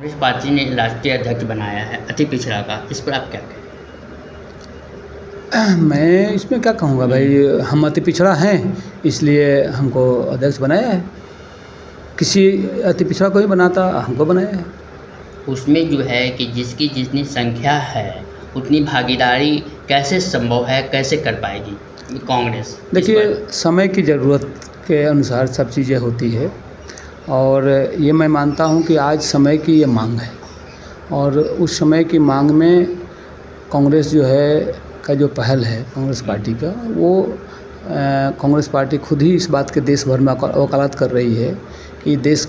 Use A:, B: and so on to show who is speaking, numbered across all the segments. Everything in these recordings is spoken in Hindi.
A: कांग्रेस पार्टी ने राष्ट्रीय अध्यक्ष बनाया है अति पिछड़ा का, इस पर आप क्या कहें?
B: मैं इसमें क्या कहूँगा भाई, हम अति पिछड़ा हैं इसलिए हमको अध्यक्ष बनाया है। किसी अति पिछड़ा को ही बनाता, हमको बनाया है।
A: उसमें जो है कि जिसकी जितनी संख्या है उतनी भागीदारी कैसे संभव है, कैसे कर पाएगी कांग्रेस?
B: देखिए, समय की ज़रूरत के अनुसार सब चीज़ें होती है और ये मैं मानता हूँ कि आज समय की ये मांग है और उस समय की मांग में कांग्रेस जो है का जो पहल है कांग्रेस पार्टी का, वो कांग्रेस पार्टी खुद ही इस बात के देश भर में वकालत कर रही है कि देश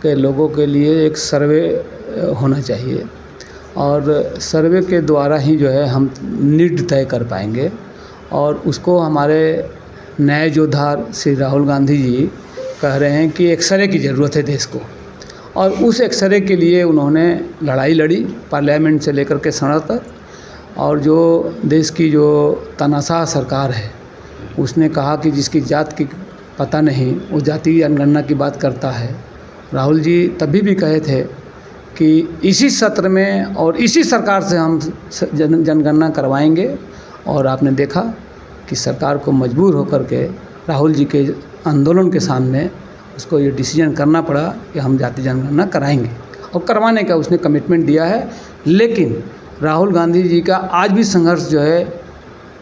B: के लोगों के लिए एक सर्वे होना चाहिए और सर्वे के द्वारा ही जो है हम नीड तय कर पाएंगे और उसको हमारे नए योद्धा श्री राहुल गांधी जी कह रहे हैं कि एक्सरे की ज़रूरत है देश को और उस एक्सरे के लिए उन्होंने लड़ाई लड़ी पार्लियामेंट से लेकर के संसद तक। और जो देश की जो तानाशाह सरकार है उसने कहा कि जिसकी जात की पता नहीं वो जातीय जनगणना की बात करता है। राहुल जी तभी भी कहे थे कि इसी सत्र में और इसी सरकार से हम जनगणना करवाएंगे और आपने देखा कि सरकार को मजबूर होकर के राहुल जी के आंदोलन के सामने उसको ये डिसीजन करना पड़ा कि हम जातीय जनगणना कराएंगे और करवाने का उसने कमिटमेंट दिया है। लेकिन राहुल गांधी जी का आज भी संघर्ष जो है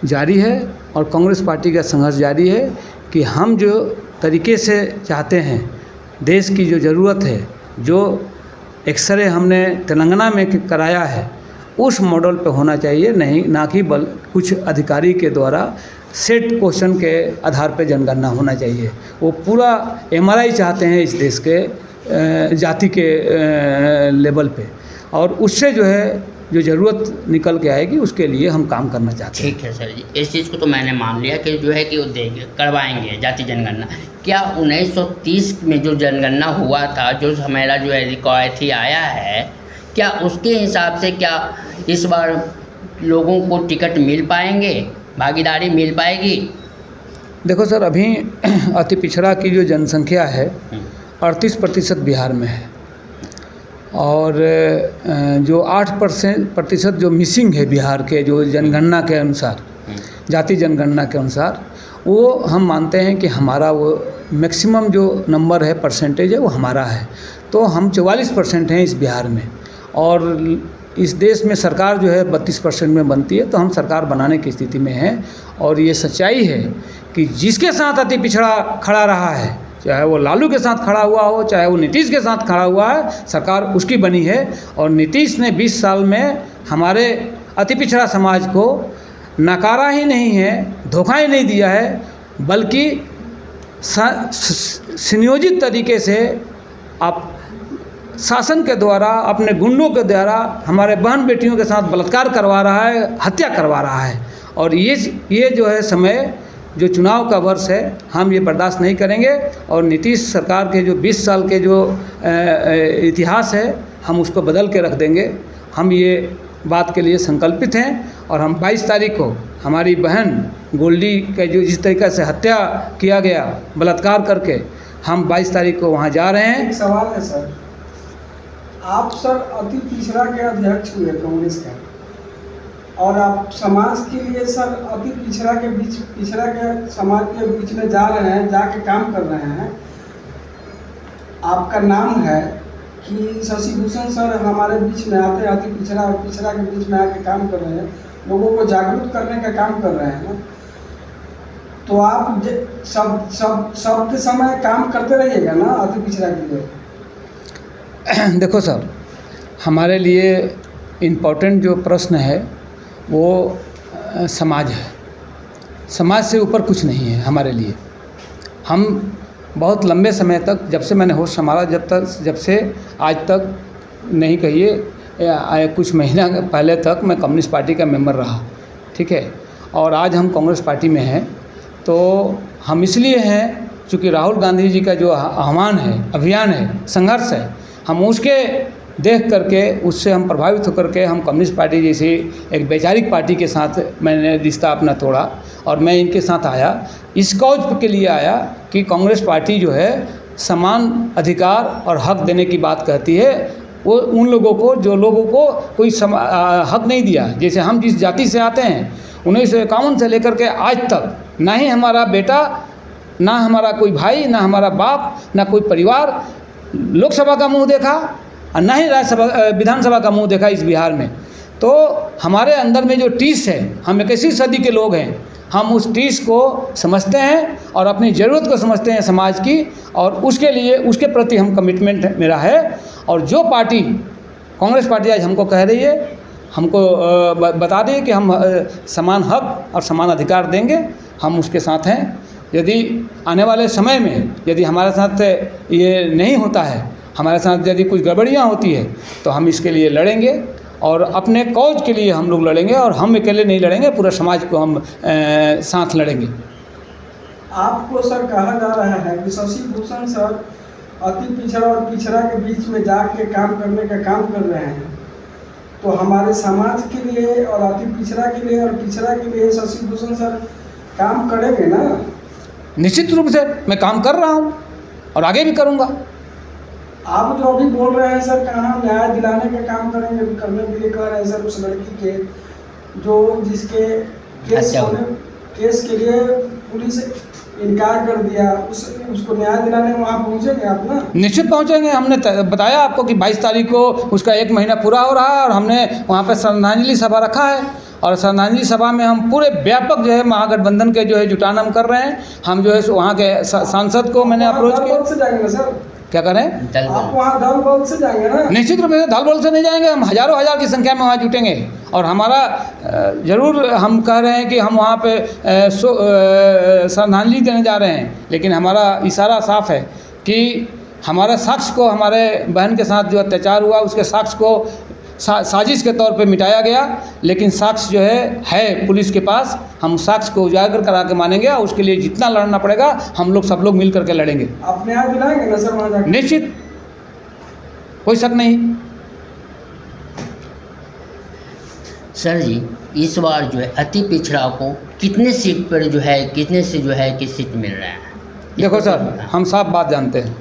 B: जारी है और कांग्रेस पार्टी का संघर्ष जारी है कि हम जो तरीके से चाहते हैं, देश की जो ज़रूरत है, जो एक्सरे हमने तेलंगाना में कराया है उस मॉडल पे होना चाहिए, नहीं ना कि कुछ अधिकारी के द्वारा सेट क्वेश्चन के आधार पे जनगणना होना चाहिए। वो पूरा एमआरआई चाहते हैं इस देश के जाति के लेवल पे और उससे जो है जो ज़रूरत निकल के आएगी उसके लिए हम काम करना चाहते हैं।
A: ठीक है सर जी, इस चीज़ को तो मैंने मान लिया कि जो है कि वो देंगे, करवाएंगे जातीय जनगणना। क्या 1930 में जो जनगणना हुआ था, जो हमारा जो है रिकॉयती आया है, क्या उसके हिसाब से क्या इस बार लोगों को टिकट मिल पाएंगे, भागीदारी मिल पाएगी?
B: देखो सर, अभी अति पिछड़ा की जो जनसंख्या है 38% बिहार में है और जो 8% जो मिसिंग है बिहार के जो जनगणना के अनुसार, जाति जनगणना के अनुसार, वो हम मानते हैं कि हमारा वो मैक्सिमम जो नंबर है, परसेंटेज है, वो हमारा है। तो हम 44% हैं इस बिहार में और इस देश में सरकार जो है 32% में बनती है, तो हम सरकार बनाने की स्थिति में हैं। और ये सच्चाई है कि जिसके साथ अति पिछड़ा खड़ा रहा है, चाहे वो लालू के साथ खड़ा हुआ हो, चाहे वो नीतीश के साथ खड़ा हुआ है, सरकार उसकी बनी है। और नीतीश ने 20 साल में हमारे अति पिछड़ा समाज को नकारा ही नहीं है, धोखा ही नहीं दिया है, बल्कि सुनियोजित तरीके से आप शासन के द्वारा, अपने गुंडों के द्वारा हमारे बहन बेटियों के साथ बलात्कार करवा रहा है, हत्या करवा रहा है। और ये जो है समय, जो चुनाव का वर्ष है, हम ये बर्दाश्त नहीं करेंगे और नीतीश सरकार के जो 20 साल के जो इतिहास है, हम उसको बदल के रख देंगे। हम ये बात के लिए संकल्पित हैं और हम 22 तारीख को हमारी बहन गोल्डी के जो जिस तरीक़े से हत्या किया गया बलात्कार करके, हम 22 तारीख को वहाँ जा रहे हैं।
C: एक सवाल है सर, आप सर अति पिछड़ा के अध्यक्ष हुए कांग्रेस का और आप समाज के लिए सर अति पिछड़ा के समाज के बीच में जा रहे हैं, जाके काम कर रहे हैं। आपका नाम है कि शशि भूषण सर हमारे बीच में आते, अति पिछड़ा और पिछड़ा के बीच में आके काम कर रहे हैं, लोगों को जागरूक करने का काम कर रहे हैं। तो आप सब समय काम करते रहिएगा ना अति पिछड़ा के लिए?
B: देखो सर, हमारे लिए इम्पोर्टेंट जो प्रश्न है वो समाज है। समाज से ऊपर कुछ नहीं है हमारे लिए। हम बहुत लंबे समय तक, जब से मैंने होश संभाला, जब से आज तक नहीं कहिए, कुछ महीना पहले तक मैं कम्युनिस्ट पार्टी का मेंबर रहा, ठीक है। और आज हम कांग्रेस पार्टी में हैं। तो हम इसलिए हैं चूँकि राहुल गांधी जी का जो आह्वान है, अभियान है, संघर्ष है, हम उसके देख करके, उससे हम प्रभावित होकर के हम कम्युनिस्ट पार्टी जैसी एक वैचारिक पार्टी के साथ मैंने रिश्ता अपना तोड़ा और मैं इनके साथ आया। इस कॉज के लिए आया कि कांग्रेस पार्टी जो है समान अधिकार और हक देने की बात कहती है। वो उन लोगों को जो लोगों को कोई हक नहीं दिया, जैसे हम जिस जाति से आते हैं 1951 से लेकर के आज तक ना ही हमारा बेटा, ना हमारा कोई भाई, ना हमारा बाप, ना कोई परिवार लोकसभा का मुंह देखा और ना ही राज्यसभा विधानसभा का मुंह देखा इस बिहार में। तो हमारे अंदर में जो टीस है, हम 21वीं सदी के लोग हैं, हम उस टीस को समझते हैं और अपनी ज़रूरत को समझते हैं समाज की, और उसके लिए उसके प्रति हम कमिटमेंट मेरा है। और जो पार्टी कांग्रेस पार्टी आज हमको कह रही है, हमको बता रही है कि हम समान हक और समान अधिकार देंगे, हम उसके साथ हैं। यदि आने वाले समय में यदि हमारे साथ ये नहीं होता है, हमारे साथ यदि कुछ गड़बड़ियाँ होती है, तो हम इसके लिए लड़ेंगे और अपने कौज के लिए हम लोग लड़ेंगे, और हम अकेले नहीं लड़ेंगे, पूरा समाज को हम साथ लड़ेंगे।
C: आपको सर कहा जा रहा है कि शशि भूषण सर अति पिछड़ा और पिछड़ा के बीच में जाके काम करने का काम कर रहे हैं, तो हमारे समाज के लिए और अति पिछड़ा के लिए और पिछड़ा के लिए शशि भूषण सर काम करेंगे ना?
B: निश्चित रूप से मैं काम कर रहा हूँ और आगे भी करूँगा।
C: आप जो अभी बोल रहे हैं सर, कहाँ न्याय दिलाने का काम करेंगे, करने के लिए कह रहे हैं सर, उस लड़की के जो जिसके केस के लिए पुलिस इनकार कर दिया, उसको न्याय दिलाने वहाँ पहुँचेंगे आप ना?
B: निश्चित पहुँचेंगे। हमने बताया आपको कि 22 तारीख को उसका 1 महीना पूरा हो रहा है और हमने वहाँ पर श्रद्धांजलि सभा रखा है, और श्रद्धांजलि सभा में हम पूरे व्यापक जो है महागठबंधन के जो है जुटान हम कर रहे हैं। हम जो है वहाँ के सांसद को मैंने अप्रोच किया।
C: से जाएंगे सर?
B: क्या करें?
C: आप वहाँ दल बल से जाएंगे ना?
B: निश्चित रूप से दल बल से नहीं जाएंगे, हम हज़ारों हज़ार की संख्या में वहाँ जुटेंगे। और हमारा ज़रूर हम कह रहे हैं कि हम वहाँ पे श्रद्धांजलि देने जा रहे हैं, लेकिन हमारा इशारा साफ है कि हमारे साक्ष्य को, हमारे बहन के साथ जो अत्याचार हुआ उसके साक्ष्य को साजिश के तौर पे मिटाया गया, लेकिन साक्ष्य जो है पुलिस के पास। हम साक्ष्य को उजागर करा के मानेंगे और उसके लिए जितना लड़ना पड़ेगा हम लोग सब लोग मिल करके लड़ेंगे।
C: आप न्याय दिलाएंगे ना सर वहाँ जाकर?
B: निश्चित, कोई शक नहीं।
A: सर जी, इस बार जो है अति पिछड़ा को कितने सीट पर जो है, कितने से जो है कि सीट मिल रहा है?
B: देखो सर, हम साफ बात जानते हैं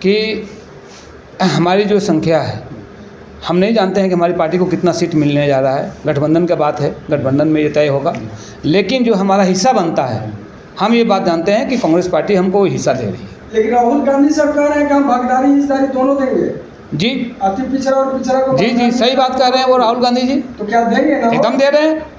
B: कि हमारी जो संख्या है, हम नहीं जानते हैं कि हमारी पार्टी को कितना सीट मिलने जा रहा है। गठबंधन का बात है, गठबंधन में ये तय होगा। लेकिन जो हमारा हिस्सा बनता है, हम ये बात जानते हैं कि कांग्रेस पार्टी हमको हिस्सा दे रही है।
C: लेकिन राहुल गांधी सर कह रहे हैं कि हम भागीदारी हिस्सेदारी दोनों देंगे
B: जी।
C: अति पिछड़ा और पिछड़ा को
B: जी, सही बात कह रहे हैं वो राहुल गांधी जी।
C: तो क्या देंगे ना?
B: एकदम दे रहे हैं।